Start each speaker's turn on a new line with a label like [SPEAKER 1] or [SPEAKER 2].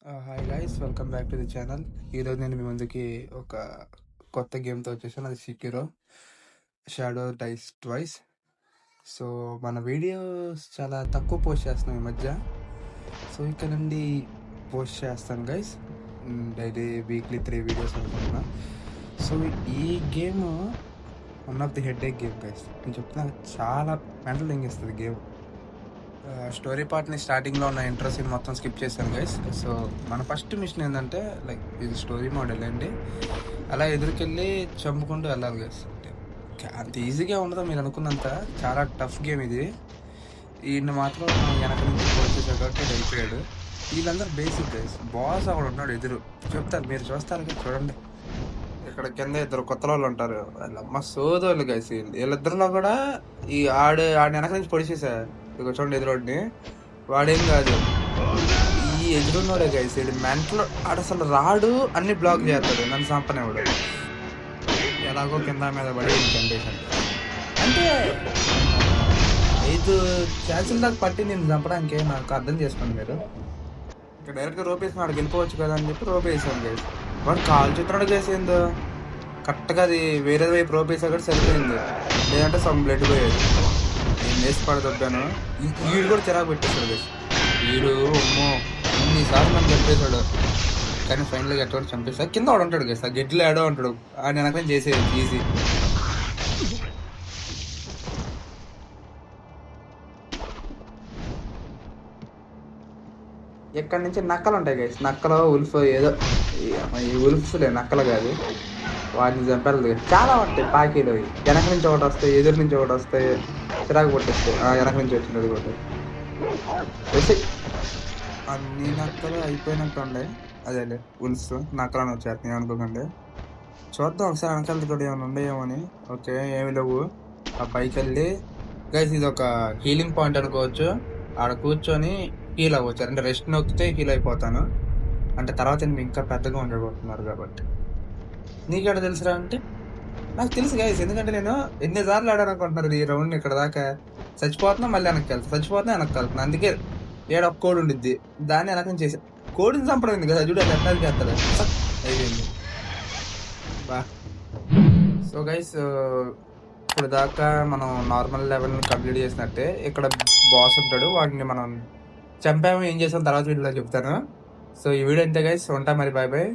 [SPEAKER 1] Hi guys, welcome back to the channel. ఈరోజు నేను మీ ముందుకి ఒక కొత్త గేమ్తో వచ్చేసాను. అది సికిరో షాడో డైస్ ట్వైస్. సో మన వీడియోస్ చాలా తక్కువ పోస్ట్ చేస్తున్నాం ఈ మధ్య. సో ఇక్కడ నుండి పోస్ట్ చేస్తాను గైస్, డైలీ వీక్లీ 3 వీడియోస్ అనుకుంటున్నా. సో ఈ game one of the head ఏక్ గేమ్ గైస్. నేను చెప్తున్నా, చాలా మెంటల్ తెంగిస్తుంది గేమ్. స్టోరీ పార్ట్ని స్టార్టింగ్లో ఉన్న ఇంట్రో సీన్ మొత్తం స్కిప్ చేశాను గైస్. సో మన ఫస్ట్ మిషన్ ఏంటంటే, లైక్ ఇది స్టోరీ మోడల్ అండి. అలా ఎదురుకెళ్ళి చంపుకుంటూ వెళ్ళాలి గైస్. అంత ఈజీగా ఉండదు మీరు అనుకున్నంత. చాలా టఫ్ గేమ్ ఇది. ఈయన మాత్రం వెనక నుంచి వచ్చేసాడు కాబట్టి వెళ్ళిపోయాడు. వీళ్ళందరూ బేసిక్ గైస్. బాస్ అక్కడ ఉన్నాడు ఎదురు, చెప్తారు, మీరు చూస్తారు కదా, చూడండి. ఇక్కడ కింద ఇద్దరు కొత్త వాళ్ళు ఉంటారు, వాళ్ళమ్మ సోదోళ్ళు గైస్. వీళ్ళిద్దరిలో కూడా ఈ ఆడి వెనక నుంచి పొడిచేసారు. ఇక చూడండి ఎదురోడిని, వాడేం కాదు, ఈ ఎదురున్నాడే గైస్. ఇది మెంటల్. ఆడు అసలు రాడు, అన్ని బ్లాక్ చేస్తాడు, నన్ను చంపనేవాడు. ఎలాగో కింద మీద పడి చంపేశాడు. అంటే 5 ఛాన్సుల దాకా పట్టి నేను చంపడానికి. నాకు అర్థం చేసుకోండి మీరు. ఇక్కడ డైరెక్ట్గా రోప్ వేసిన వాడికి వెళ్ళిపోవచ్చు కదా అని చెప్పి రోప్ వేసాను గైస్. వాడు కాల్ చేస్తున్నాడు గైస్. ఏందో కరెక్ట్గా అది వేరే వైపు రోప్ వేసా కూడా సరిపోయింది, లేదంటే సమ్ బ్లడ్ పోయేది. నేను వేసి పడదొబ్బాను. వీడు కూడా చిరాకు పెట్టేశాడు గైస్. వీడు అమ్మో అన్నిసార్లు నన్ను చంపేశాడు, కానీ ఫైనల్గా ఎట్లా చంపేస్తాడు. కింద వాడు ఉంటాడు గైస్, ఆ గెడ్లు ఆడో ఉంటాడు, ఆ వెనకనే చేసేది ఈజీ. ఇక్కడ నుంచి నక్కలు ఉంటాయి గైస్. నక్కలు ఉల్ఫ్ ఏదో, ఈ ఉల్ఫ్లే, నక్కలు కాదు. వాటిని చంపాలి. చాలా ఉంటాయి పాకీలు. వెనక నుంచి ఒకటి వస్తాయి, ఎదురు నుంచి ఒకటి వస్తాయి, చిరాకు కొట్టేస్తాయి. వెనక నుంచి వచ్చినది కూడా వేసి అన్ని నక్కలు అయిపోయినట్టు ఉండే. అదేలే ఉల్ఫ్, నక్కలని వచ్చేస్తాయి అనుకోకండి. చూద్దాం ఒకసారి వెనకాల కూడా ఏమైనా ఉండేమో అని. ఓకే, ఏమి లేవు. ఆ పైకి వెళ్ళి గైస్, ఇది ఒక హీలింగ్ పాయింట్ అనుకోవచ్చు. ఆడ కూర్చొని హీల్ అవ్వచ్చు. అంటే రెస్ట్ నొక్కితే హీల్ అయిపోతాను. అంటే తర్వాత నేను ఇంకా పెద్దగా ఉండబోతున్నారు కాబట్టి. నీకెక్కడ తెలుసురా అంటే, నాకు తెలుసు గైస్. ఎందుకంటే నేను ఎన్నిసార్లు ఆడాను అనుకుంటున్నారు ఈ రౌండ్. ఇక్కడ దాకా చచ్చిపోతున్నా, మళ్ళీ వెనక్కి వెళ్తాను, చచ్చిపోతున్నా, వెనక్కి వెళ్తాను. అందుకే ఏడ ఒక కోడ్ ఉండిద్ది, దాన్ని వెనకని చేసి కోడిని చంపడం కదా. చూడ ఎట్లా చేస్తాడు, అయిపోయింది బా. సో గైస్, ఇప్పుడు దాకా మనం నార్మల్ లెవెల్ని కంప్లీట్ చేసినట్టే. ఇక్కడ బాస్ ఉంటాడు, వాడిని మనం చంపాము, ఏం చేసాం తర్వాత వీడియోలో చెప్తాను. సో ఈ వీడియో అంతే గైస్, ఉంటా మరి, బాయ్ బాయ్.